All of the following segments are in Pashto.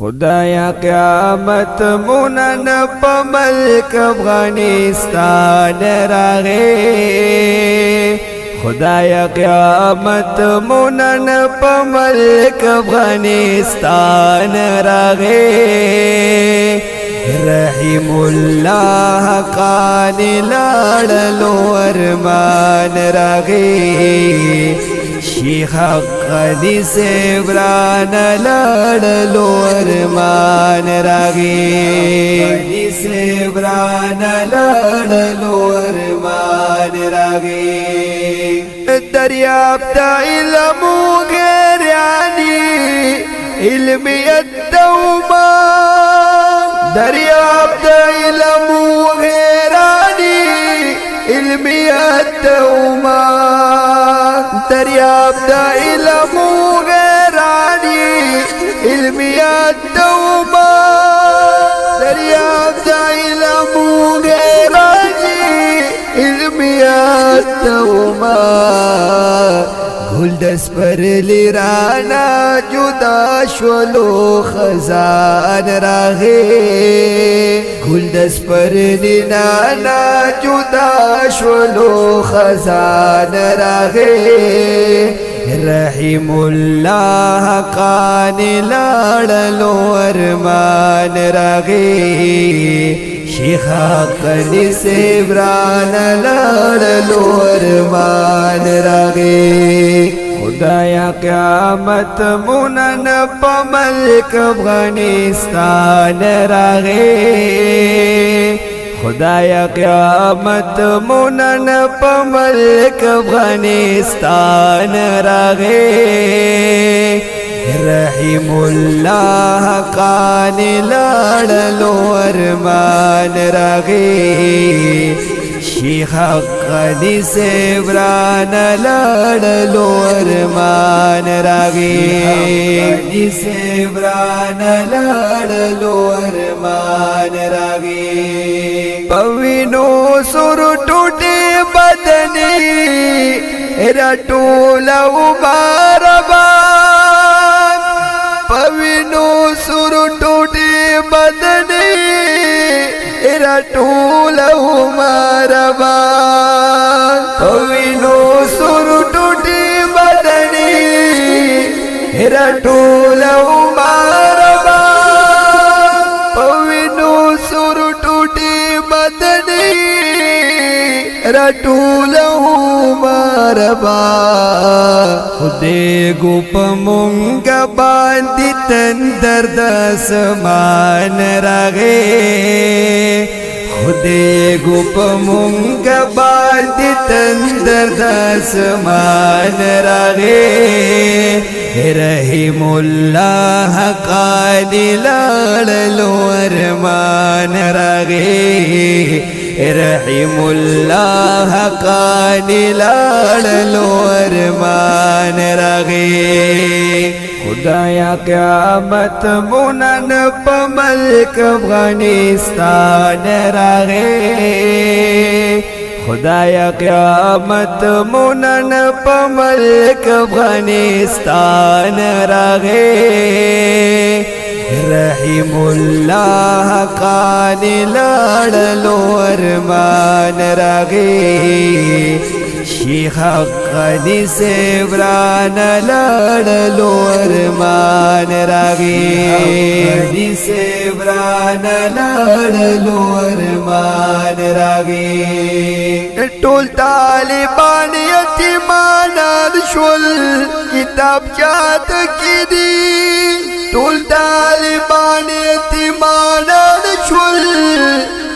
خدایا قیامت مونن پا ملک افغانستان راغے خدایا قیامت مونن پا ملک افغانستان راغے رحیم اللہ قانی لاڑلو ارمان راغے شیخ حقانی سیبران لاڑلو ارمان راغے سیبران لاڑلو ارمان راغے دریاب تا علم غیرانی علمیت دومان دریاب تا علم غیرانی علمیت دومان دریاب دا علم غیرانی علمیات دومان دریاب دا علم غیرانی علمیات دومان گل دس پر لیرانا جدا شولو خزان راغے گل دس پر لیرانا جدا شولو خزان راغے رحیم اللہ قانی لاڑلو ارمان راغے شیخ حقانی سیبران لاڑلو ارمان راغے خدایا قیامت مونن پا ملک افغانستان راغے خدایا قیامت مونن پا ملک افغانستان راغے رحیم اللہ قانی لاڑلو ارمان راغے شیخ حقانی سیبران لاڑلو ارمان راغے سیبران لاڑلو ارمان راغے پوینو سر ٹوٹے بدنی رٹولا ماربان پوینو سر ٹوٹے بدنی رٹولا ماربان پوینو سر ٹوٹے بدنی رٹولا ماربان پوینو سر ٹوٹے بدنی رٹولا ماربان خدے گو پمونگا باندی تندر داسمان راغے خدے گو پمونگا باندی تندر داسمان راغے رحیم اللہ قانی لاڑلو ارمان راغے رحیم اللہ قانی لاڑلو ارمان راغے خدایا قیامت مونن پا ملک افغانستان راغے خدایا قیامت مونن پا ملک افغانستان راغے رحیم اللہ قانی لاڑلو ارمان راغے شیخ حقانی سیبران لاڑلو ارمان راغے سیبران لاڑلو ارمان راغے ټول طالبان یتیمانان شول کتاب چات کی دی ټول طالبان یتیمانان شول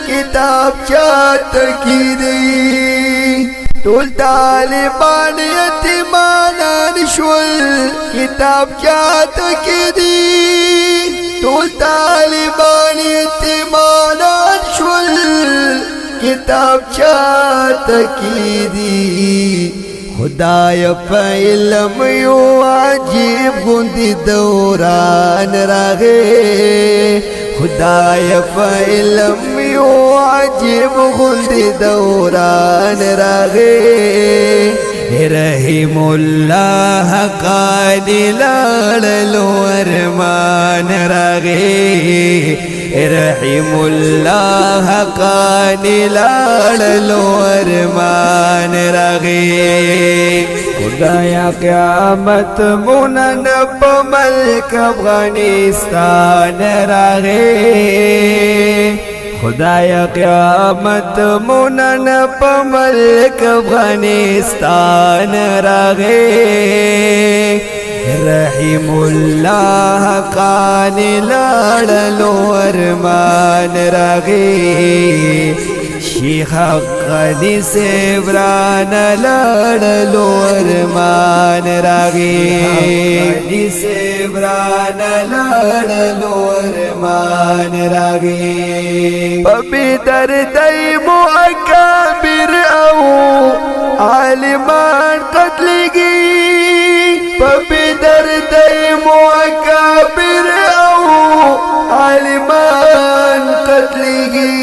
کتاب چات کی دی ټول طالبان یتیمانان شول کتاب چات کی دی ټول طالبان یتیمانان شول کتاب چات کی دی خدایا پا علم یو عجیب گندی دوران راغے خدایا پا علم یو عجیب گندی دوران راغے رحم الله قانی لاړلو ارمان راغی رحم الله قانی لاړلو ارمان راغی خدایا قیامت مونن په ملک افغانستان راغی خدایا قیامت مونن په ملک افغانستان راغی رحم الله قانی لاړلو ارمان راغی شیخ غنی سیبران لاړلو ارمان راغی غنی سیبران لاړلو ارمان راغی پبی دردی مو اکابر او عالمان قتلگی پبی دردی مو اکابر او عالمان قتلگی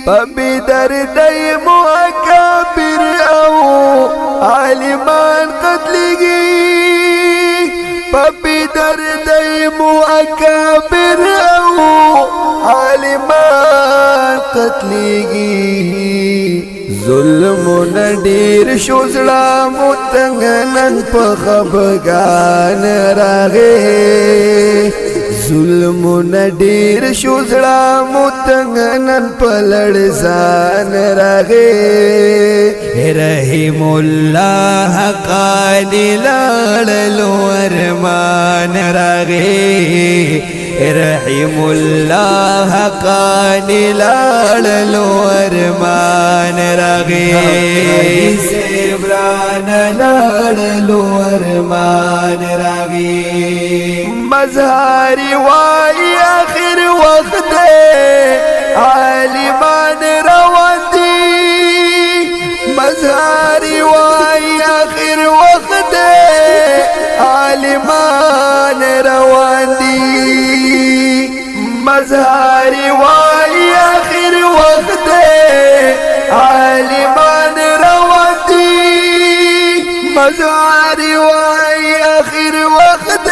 پبی دردی مو اکابر او عالمان قتلگی پبی دردی مو اکابر او عالمان قتلگی ظلم ندیر شوزلا متنگنن پا خبگان راغی ظلم ندیر شوزلا متنگنن پا لڑزان راغی رحم اللہ قانی لاړلو ارمان راغی رحم الله قانی لاړلو ارمان راغی سیبران لاړلو ارمان راغی مظهری وای آخر وقت عالمان روان دی مظهری وای آخر وقت عالمان روان دی مظهری وای آخر وقت عالمان روان دی مظهری وای آخر وقت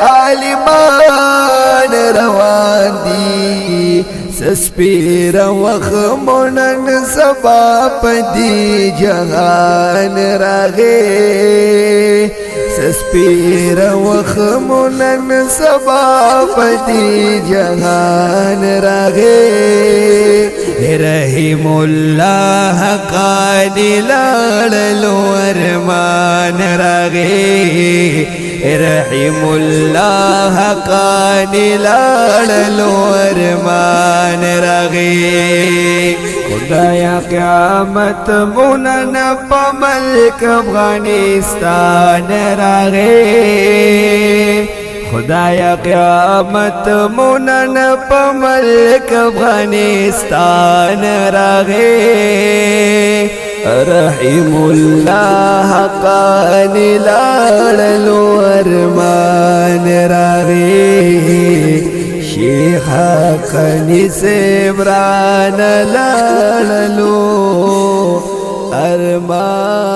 عالمان روان دی سسپیر وخمونن سبا پدی جهان راغی سسپیر وخمونن سبا پدی جهان راغی رحم الله قانی لاړلو ارمان راغی رحم الله قانی لاړلو ارمان راغی خدایا قیامت مونن په ملک افغانستان راغی خدایا قیامت مونن په ملک افغانستان راغی رحم الله قانی لاړلو ارمان راغی شیخ غنی سیبران لاړلو ارمان